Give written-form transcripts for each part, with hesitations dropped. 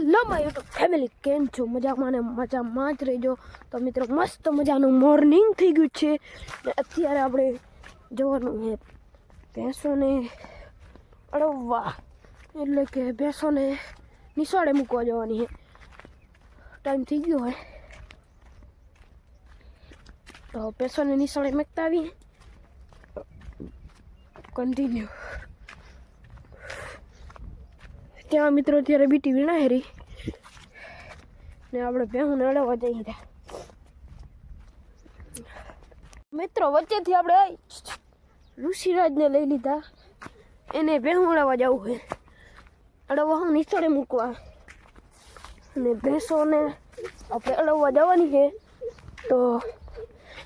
Hello my YouTube family, કેમ છો? મજામાં ને મજામાં જ રહેજો. તો મિત્રો મસ્ત મજાનું મોર્નિંગ થઈ ગયું છે ને અત્યારે આપણે જવાનું છે ભેંસોને અડવવા, એટલે કે ભેંસોને નિશાળે મૂકવા જવાની છે. ટાઈમ થઈ ગયો હોય તો ભેંસોને નિશાળે મૂકતા આવીએ. કન્ટિન્યુ ત્યાં મિત્રો અત્યારે બીટી વીણા હેરી ને આપણે ભેહુંને અડવા જઈએ ત્યાં. મિત્રો વચ્ચેથી આપણે ઋષિરાજને લઈ લીધા, એને ભેહું અડવા જવું છે. અડવા હું નિશાળે મૂકવા અને ભેંસોને આપણે અડવા જવાની છે. તો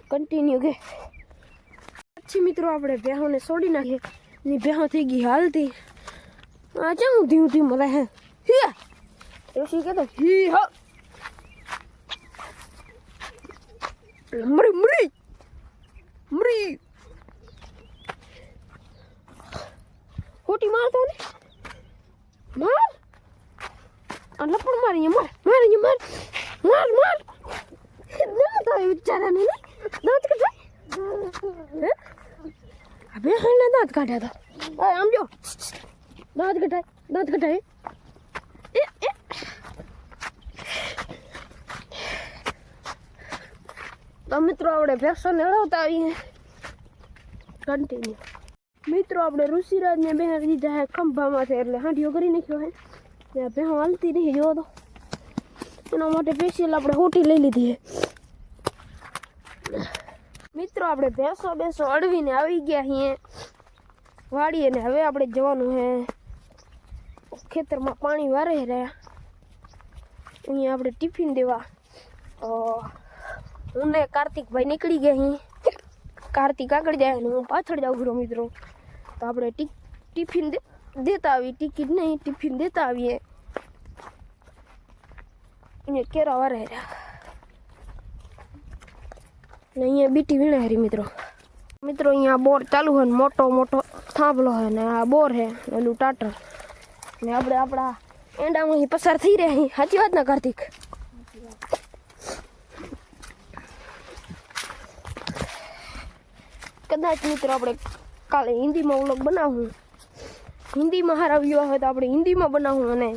કન્ટિન્યુ કે પછી મિત્રો આપણે ભેહોને છોડી નાખીએ. ની ભેહો થઈ ગઈ હાલતી. આ હું ધીમું ધીમું રહે હિયા ઋષિ કહેતો હી હા મરી મરી મરી ખોટી મારતો ને માર અને પણ મારી માર મારી માર માર માર ના તો વિચારાને ને દાંત કઢાય અબે હને દાંત કાઢ્યા હતા. આમ જો દાંત કઢાય એ તો મિત્રો આપણે ભેંસોને અડવતા આવીએ. કન્ટિન્યુ મિત્રો આપણે ઋષિરાજને બેહાડી દીધા હે ખંભામાંથી, એટલે હાંડિયો કરી નાખ્યો હે. ત્યાં ભેહો હાલતી નહીં જોવો તો એના માટે સ્પેશિયલ આપણે હોટી લઈ લીધી છે. મિત્રો આપણે ભેંસો અડવીને આવી ગયા છીએ વાડીએ ને હવે આપણે જવાનું છે ખેતરમાં. પાણી વારે રહ્યા અહીંયા આપણે ટિફિન દેવા. હું ને કાર્તિકભાઈ નીકળી ગયા અહીં. કાર્તિક આગળ જાય ને હું પાછળ જાઉં છું મિત્રો. તો આપણે ટિફિન દેતા આવીએ, ટિકિટ નહીં ટિફિન દેતા આવીએ. અહીંયા કેરા વારે રહ્યા ને અહીંયા બીટી વીણા હારી મિત્રો. અહીંયા બોર ચાલુ હોય ને મોટો મોટો થાંભલો હોય ને આ બોર હે એનું ટાટર ને આપણે આપણા એંડામાં પસાર થઈ રહ્યા અહીં. સાચી વાત ને કાર્તિક? કદાચ મિત્રો આપણે કાલે હિન્દીમાં વ્લોગ બનાવું. હિન્દીમાં હારા વ્યૂ આવે તો આપણે હિન્દીમાં બનાવું અને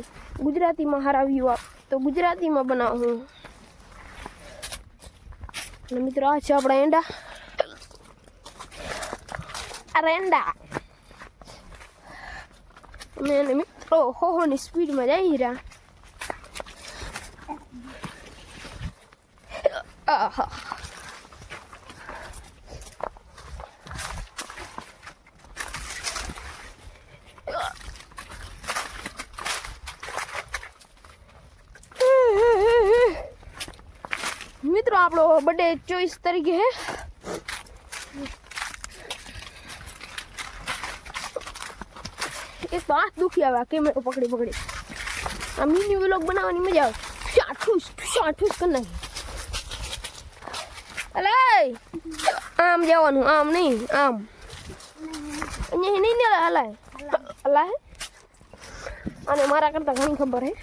ગુજરાતીમાં હારા વ્યૂ આવે તો ગુજરાતીમાં બનાવું. અને મિત્રો આ છે આપણા એંડા. એંડા અને મિત્રો હોની સ્પીડમાં જઈ રહ્યા. આહા મિત્રો આપણો બર્થડે 24 તારીખે હે. એક તો હાથ દુખી આવે આ કેમેરો પકડી. આ મિની વ્લોગ બનાવવાની મજા આવે. ઠૂસ કરી નાખી. અલે આમ જવાનું, આમ નહીં આમ. અહીંયા નહીં ને હલાય અને મારા કરતા ઘણી ખબર હે.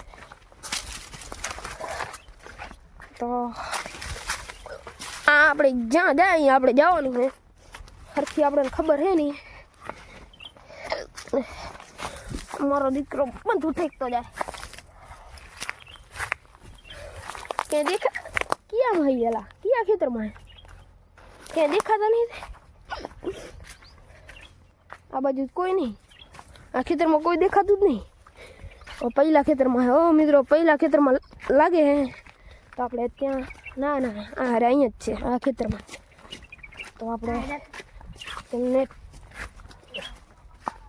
તો આ આપણે જ્યાં જાય આપણે જવાનું છે. હરખી આપણે ખબર હે નહીં. મારો દીકરો બધું ઠેકતો જાય. કે દેખા ક્યાં ભાઈ ગયેલા? ક્યાં ખેતરમાં ક્યાં દેખાતા નહીં? આ બાજુ કોઈ નહીં. આ ખેતરમાં કોઈ દેખાતું જ નહીં. પહેલા ખેતરમાં હે મિત્રો, પહેલા ખેતરમાં લાગે હે તો આપણે ત્યાં ના આ અહીંયા જ છે આ ખેતરમાં. તો આપણે તેમને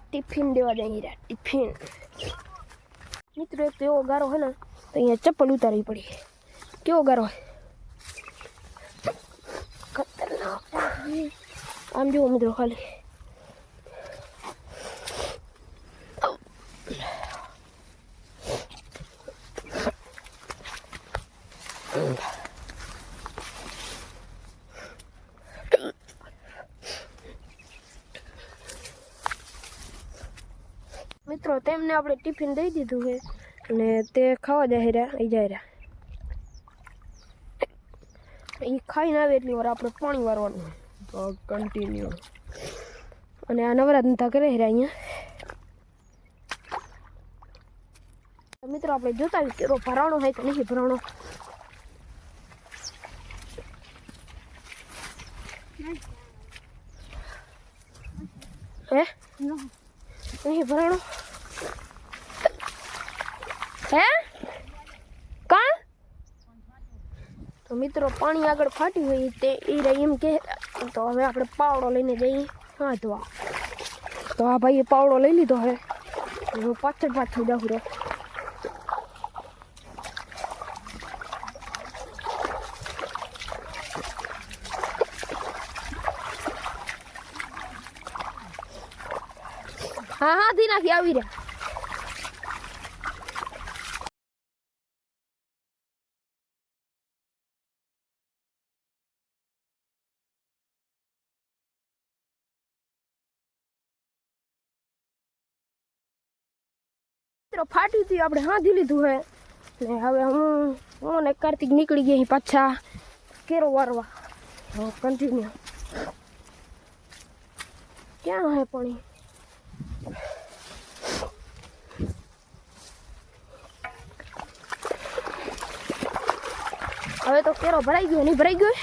ટિફિન દેવા જઈ રહ્યા. ટિફિન મિત્રો એક તો એવો ગારો હોય ને તો અહીંયા ચપ્પલ ઉતારવી પડી. કેવો ગારો હોય ખતરનાક. આમ જુઓ મિત્રો ખાલી. મિત્રો તેમને આપણે ટિફિન દઈ દીધું છે અને તે ખાવા જાય રહ્યા એ જાય રહ્યા એ ખાઈને આવે એટલી વાર આપણે પાણી વારવાનું તો કન્ટિન્યુ અને આ નવરાત્રિ કરે રહ્યા અહીંયા મિત્રો આપણે જોતા આવીએ કેરો ભરાણો હોય કે નહીં ભરાણો હે નહીં ભરાણો હે કા તો મિત્રો પાણી આગળ ફાટ્યું હોય તે એ રહી એમ કે તો હવે આપણે પાવડો લઈને જઈએ હા તો આ ભાઈએ પાવડો લઈ લીધો હે હું પાછળ જાઉં રે હા હા ધી નાખી આવી રહ્યા ફાટ્યું હતું આપણે હાંધી લીધું હે ને હવે હું ને કાર્તિક નીકળી ગયા પાછા કેરો વારવા કન્ટિન્યુ ક્યાં હે પાણી હવે તો કેરો ભરાઈ ગયો નહીં ભરાઈ ગયો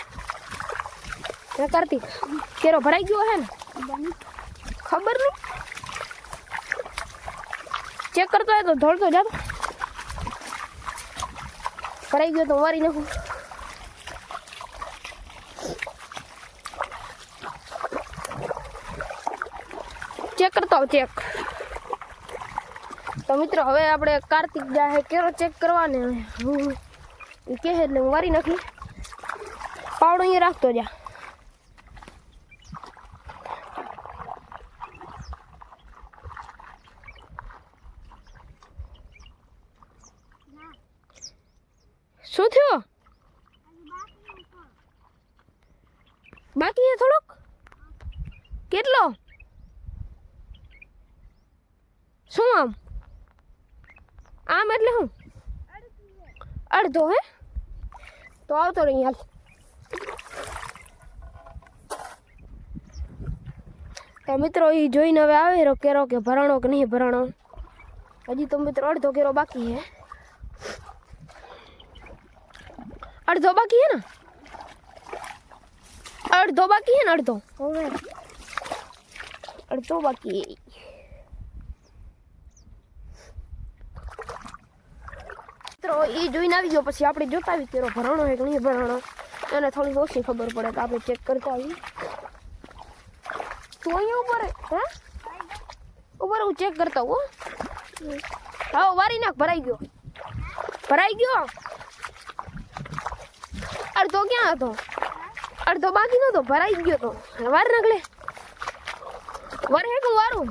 હે કાર્તિક કેરો ભરાઈ ગયો હે ને ખબર નહીં ચેક કરતો હોય તો ધોળતો જાતો ભરાઈ ગયો તો મારી નાખું ચેક કરતો ચેક તો મિત્રો હવે આપણે કાર્તિક જાય કેરો ચેક કરવાને હું કે એટલે હું વારી નાખી પાવડો અહીંયા રાખતો જા શું થયું બાકી છે થોડુંક કેટલો શું આમ એટલે હું અડધો હે તો આવતો રહી હાલ તો મિત્રો એ જોઈને હવે આવે કેરો કે ભરાણો કે નહીં ભરાણો હજી તો મિત્રો અડધો કેરો બાકી હે અડધો બાકી હે ને અડધો બાકી હે ને અડધો બાકી મિત્રો એ જોઈને આવી ગયો પછી આપણે જોતા આવી કેરો ભરાણો હોય કે નહીં ભરાણો એને થોડી ઓછી ખબર પડે તો આપણે ચેક કરતા આવી તું અહીંયા ઉપર હે ઉપર હું ચેક કરતા હું હા વારી નાખ ભરાઈ ગયો અડધો ક્યાં હતો અડધો બાકી નતો ભરાઈ ગયો તો વાર નાખ લે વાર હે કે વારું